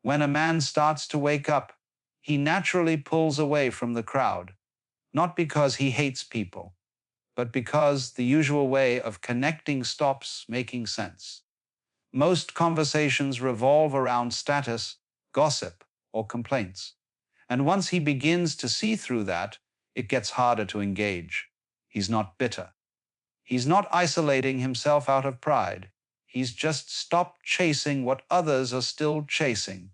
When a man starts to wake up, he naturally pulls away from the crowd, not because he hates people, but because the usual way of connecting stops making sense. Most conversations revolve around status, gossip, or complaints. And once he begins to see through that, it gets harder to engage. He's not bitter. He's not isolating himself out of pride. He's just stopped chasing what others are still chasing.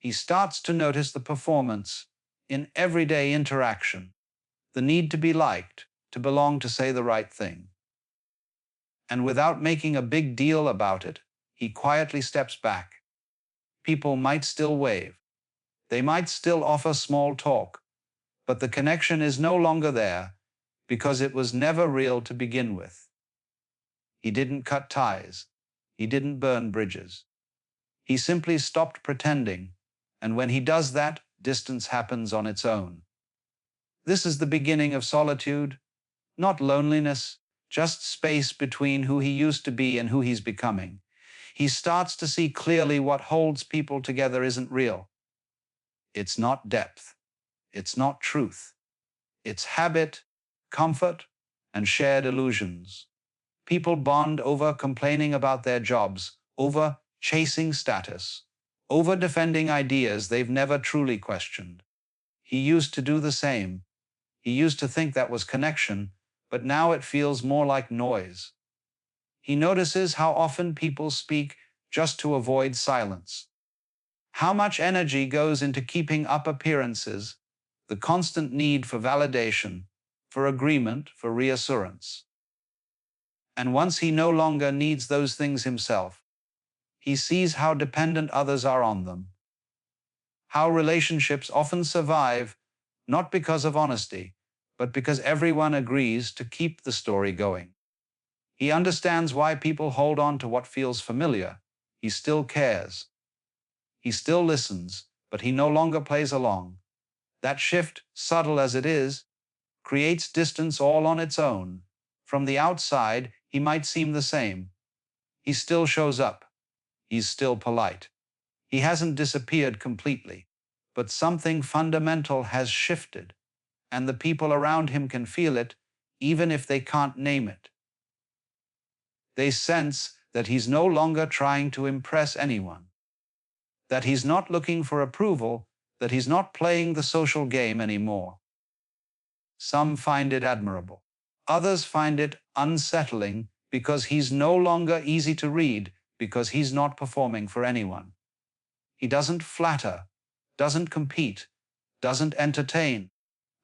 He starts to notice the performance in everyday interaction, the need to be liked, to belong, to say the right thing. And without making a big deal about it, he quietly steps back. People might still wave. They might still offer small talk, but the connection is no longer there because it was never real to begin with. He didn't cut ties. He didn't burn bridges. He simply stopped pretending, and when he does that, distance happens on its own. This is the beginning of solitude, not loneliness, just space between who he used to be and who he's becoming. He starts to see clearly what holds people together isn't real. It's not depth. It's not truth. It's habit, comfort, and shared illusions. People bond over complaining about their jobs, over chasing status, over defending ideas they've never truly questioned. He used to do the same. He used to think that was connection, but now it feels more like noise. He notices how often people speak just to avoid silence. How much energy goes into keeping up appearances, the constant need for validation, for agreement, for reassurance. And once he no longer needs those things himself, he sees how dependent others are on them. How relationships often survive, not because of honesty, but because everyone agrees to keep the story going. He understands why people hold on to what feels familiar. He still cares. He still listens, but he no longer plays along. That shift, subtle as it is, creates distance all on its own. From the outside, he might seem the same. He still shows up. He's still polite. He hasn't disappeared completely, but something fundamental has shifted, and the people around him can feel it, even if they can't name it. They sense that he's no longer trying to impress anyone, that he's not looking for approval, that he's not playing the social game anymore. Some find it admirable. Others find it unsettling because he's no longer easy to read, because he's not performing for anyone. He doesn't flatter, doesn't compete, doesn't entertain,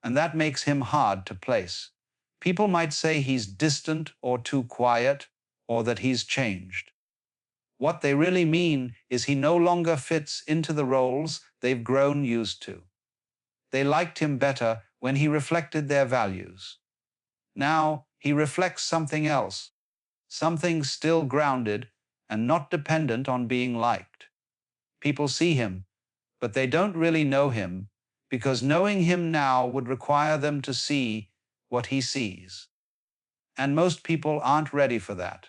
and that makes him hard to place. People might say he's distant or too quiet, or that he's changed. What they really mean is he no longer fits into the roles they've grown used to. They liked him better when he reflected their values. Now he reflects something else, something still grounded and not dependent on being liked. People see him, but they don't really know him, because knowing him now would require them to see what he sees. And most people aren't ready for that.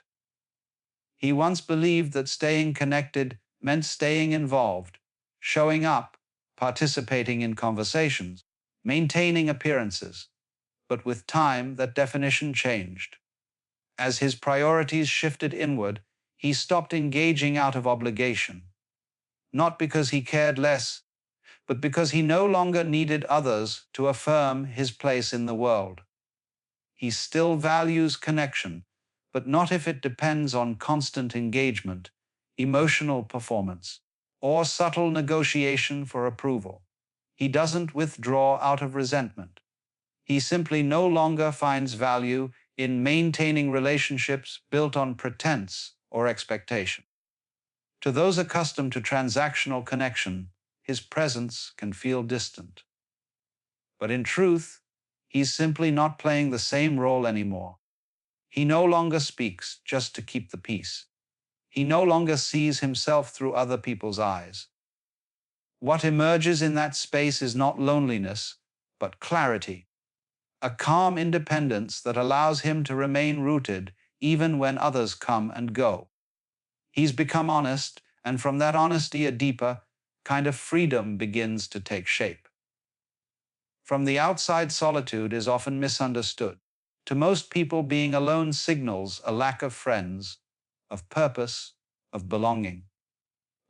He once believed that staying connected meant staying involved, showing up, participating in conversations, maintaining appearances. But with time, that definition changed. As his priorities shifted inward, he stopped engaging out of obligation. Not because he cared less, but because he no longer needed others to affirm his place in the world. He still values connection, but not if it depends on constant engagement, emotional performance, or subtle negotiation for approval. He doesn't withdraw out of resentment. He simply no longer finds value in maintaining relationships built on pretense or expectation. To those accustomed to transactional connection, his presence can feel distant. But in truth, he's simply not playing the same role anymore. He no longer speaks just to keep the peace. He no longer sees himself through other people's eyes. What emerges in that space is not loneliness, but clarity. A calm independence that allows him to remain rooted even when others come and go. He's become honest, and from that honesty a deeper, kind of freedom begins to take shape. From the outside, solitude is often misunderstood. To most people, being alone signals a lack of friends, of purpose, of belonging.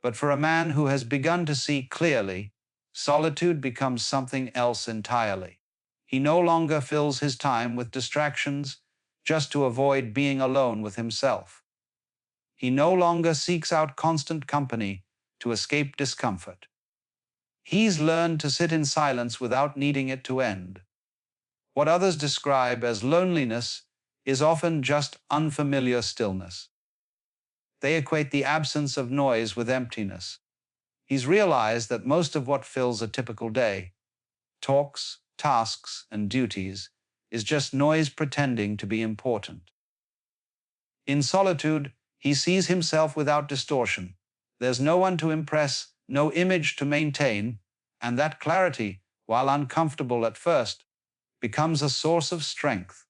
But for a man who has begun to see clearly, solitude becomes something else entirely. He no longer fills his time with distractions just to avoid being alone with himself. He no longer seeks out constant company to escape discomfort. He's learned to sit in silence without needing it to end. What others describe as loneliness is often just unfamiliar stillness. They equate the absence of noise with emptiness. He's realized that most of what fills a typical day, talks, tasks, and duties, is just noise pretending to be important. In solitude, he sees himself without distortion. There's no one to impress, no image to maintain, and that clarity, while uncomfortable at first, becomes a source of strength.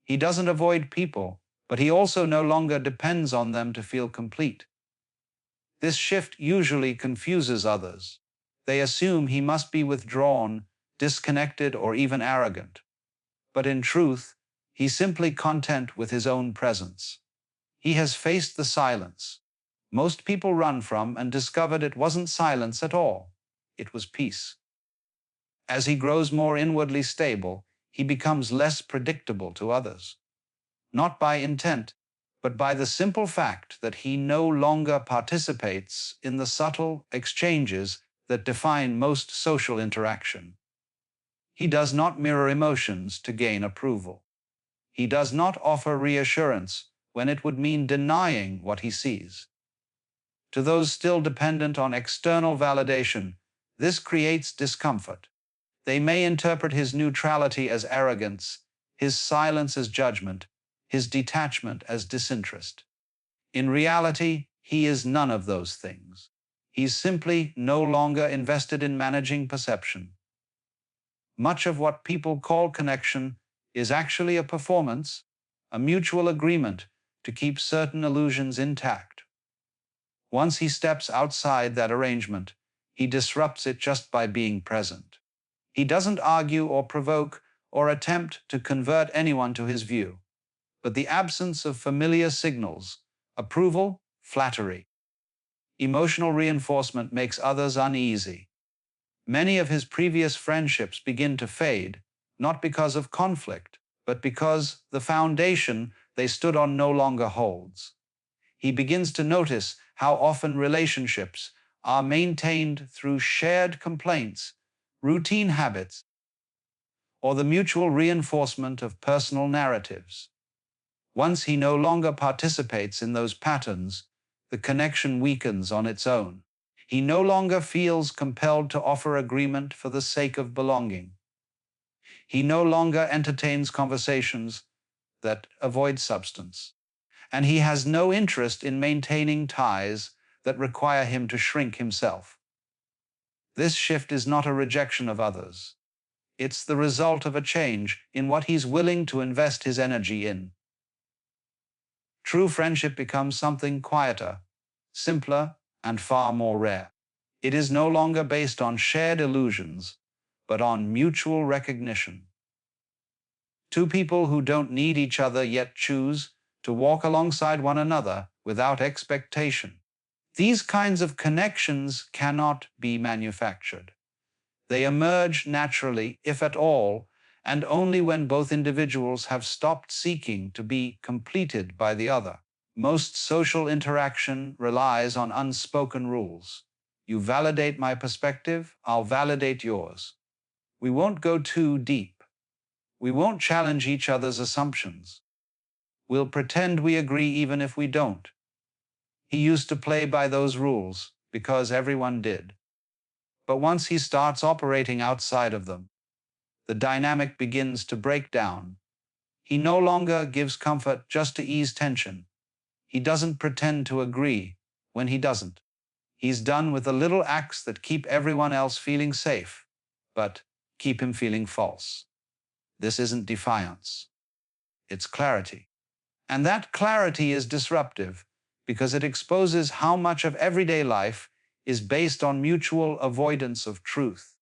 He doesn't avoid people, but he also no longer depends on them to feel complete. This shift usually confuses others. They assume he must be withdrawn, disconnected, or even arrogant. But in truth, he's simply content with his own presence. He has faced the silence most people run from and discovered it wasn't silence at all. It was peace. As he grows more inwardly stable, he becomes less predictable to others. Not by intent, but by the simple fact that he no longer participates in the subtle exchanges that define most social interaction. He does not mirror emotions to gain approval. He does not offer reassurance when it would mean denying what he sees. To those still dependent on external validation, this creates discomfort. They may interpret his neutrality as arrogance, his silence as judgment, his detachment as disinterest. In reality, he is none of those things. He's simply no longer invested in managing perception. Much of what people call connection is actually a performance, a mutual agreement to keep certain illusions intact. Once he steps outside that arrangement, he disrupts it just by being present. He doesn't argue or provoke or attempt to convert anyone to his view. But the absence of familiar signals, approval, flattery, emotional reinforcement makes others uneasy. Many of his previous friendships begin to fade, not because of conflict, but because the foundation they stood on no longer holds. He begins to notice how often relationships are maintained through shared complaints, routine habits, or the mutual reinforcement of personal narratives. Once he no longer participates in those patterns, the connection weakens on its own. He no longer feels compelled to offer agreement for the sake of belonging. He no longer entertains conversations that avoid substance. And he has no interest in maintaining ties that require him to shrink himself. This shift is not a rejection of others. It's the result of a change in what he's willing to invest his energy in. True friendship becomes something quieter, simpler, and far more rare. It is no longer based on shared illusions, but on mutual recognition. Two people who don't need each other yet choose to walk alongside one another without expectation. These kinds of connections cannot be manufactured. They emerge naturally, if at all, and only when both individuals have stopped seeking to be completed by the other. Most social interaction relies on unspoken rules. You validate my perspective, I'll validate yours. We won't go too deep. We won't challenge each other's assumptions. We'll pretend we agree even if we don't. He used to play by those rules because everyone did. But once he starts operating outside of them, the dynamic begins to break down. He no longer gives comfort just to ease tension. He doesn't pretend to agree when he doesn't. He's done with the little acts that keep everyone else feeling safe, but keep him feeling false. This isn't defiance. It's clarity. And that clarity is disruptive because it exposes how much of everyday life is based on mutual avoidance of truth.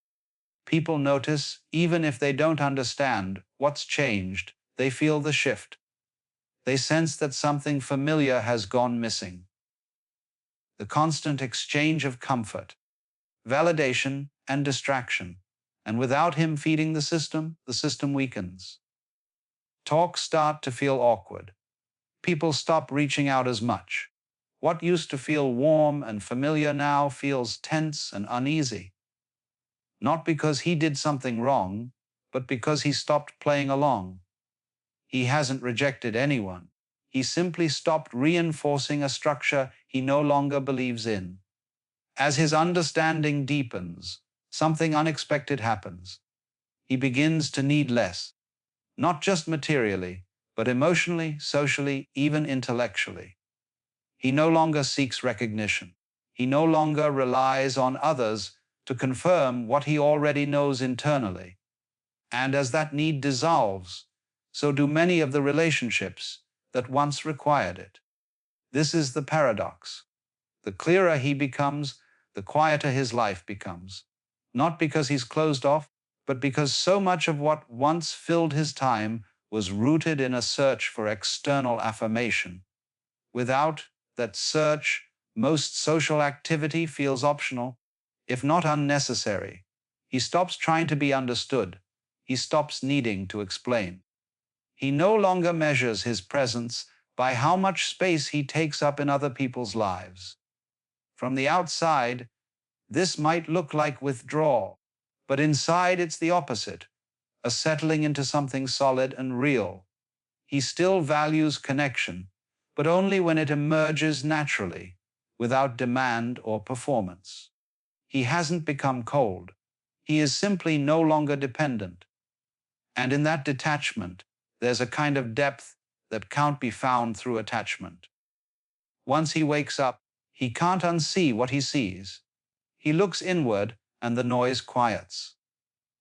People notice, even if they don't understand what's changed, they feel the shift. They sense that something familiar has gone missing. The constant exchange of comfort, validation, and distraction. And without him feeding the system weakens. Talks start to feel awkward. People stop reaching out as much. What used to feel warm and familiar now feels tense and uneasy. Not because he did something wrong, but because he stopped playing along. He hasn't rejected anyone. He simply stopped reinforcing a structure he no longer believes in. As his understanding deepens, something unexpected happens. He begins to need less, not just materially, but emotionally, socially, even intellectually. He no longer seeks recognition. He no longer relies on others to confirm what he already knows internally. And as that need dissolves, so do many of the relationships that once required it. This is the paradox. The clearer he becomes, the quieter his life becomes. Not because he's closed off, but because so much of what once filled his time was rooted in a search for external affirmation. Without that search, most social activity feels optional, if not unnecessary. He stops trying to be understood. He stops needing to explain. He no longer measures his presence by how much space he takes up in other people's lives. From the outside, this might look like withdrawal, but inside it's the opposite, a settling into something solid and real. He still values connection, but only when it emerges naturally, without demand or performance. He hasn't become cold. He is simply no longer dependent. And in that detachment, there's a kind of depth that can't be found through attachment. Once he wakes up, he can't unsee what he sees. He looks inward and the noise quiets.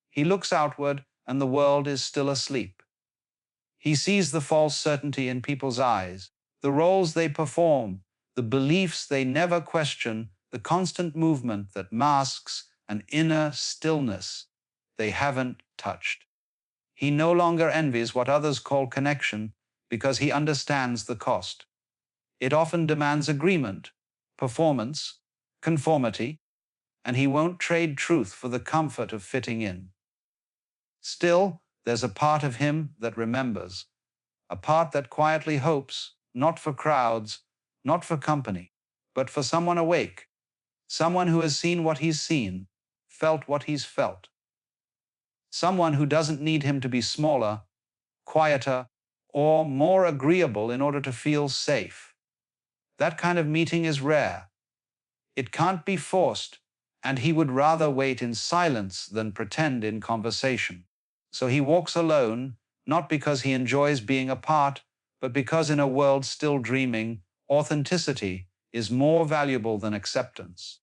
He looks outward and the world is still asleep. He sees the false certainty in people's eyes, the roles they perform, the beliefs they never question, the constant movement that masks an inner stillness they haven't touched. He no longer envies what others call connection because he understands the cost. It often demands agreement, performance, conformity, and he won't trade truth for the comfort of fitting in. Still, there's a part of him that remembers, a part that quietly hopes, not for crowds, not for company, but for someone awake, someone who has seen what he's seen, felt what he's felt. Someone who doesn't need him to be smaller, quieter, or more agreeable in order to feel safe. That kind of meeting is rare. It can't be forced, and he would rather wait in silence than pretend in conversation. So he walks alone, not because he enjoys being apart, but because in a world still dreaming, authenticity is more valuable than acceptance.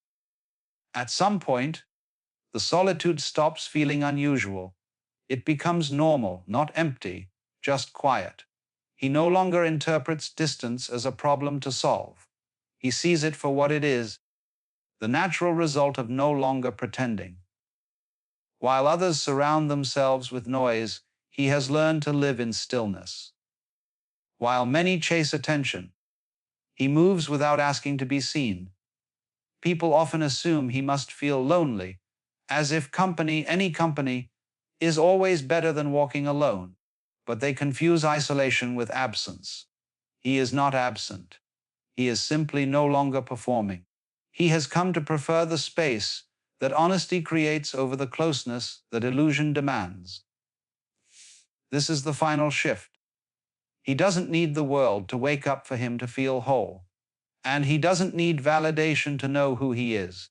At some point, the solitude stops feeling unusual. It becomes normal, not empty, just quiet. He no longer interprets distance as a problem to solve. He sees it for what it is, the natural result of no longer pretending. While others surround themselves with noise, he has learned to live in stillness. While many chase attention, he moves without asking to be seen. People often assume he must feel lonely, as if any company, is always better than walking alone. But they confuse isolation with absence. He is not absent. He is simply no longer performing. He has come to prefer the space that honesty creates over the closeness that illusion demands. This is the final shift. He doesn't need the world to wake up for him to feel whole. And he doesn't need validation to know who he is.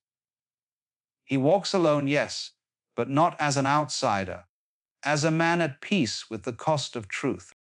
He walks alone, yes, but not as an outsider, as a man at peace with the cost of truth.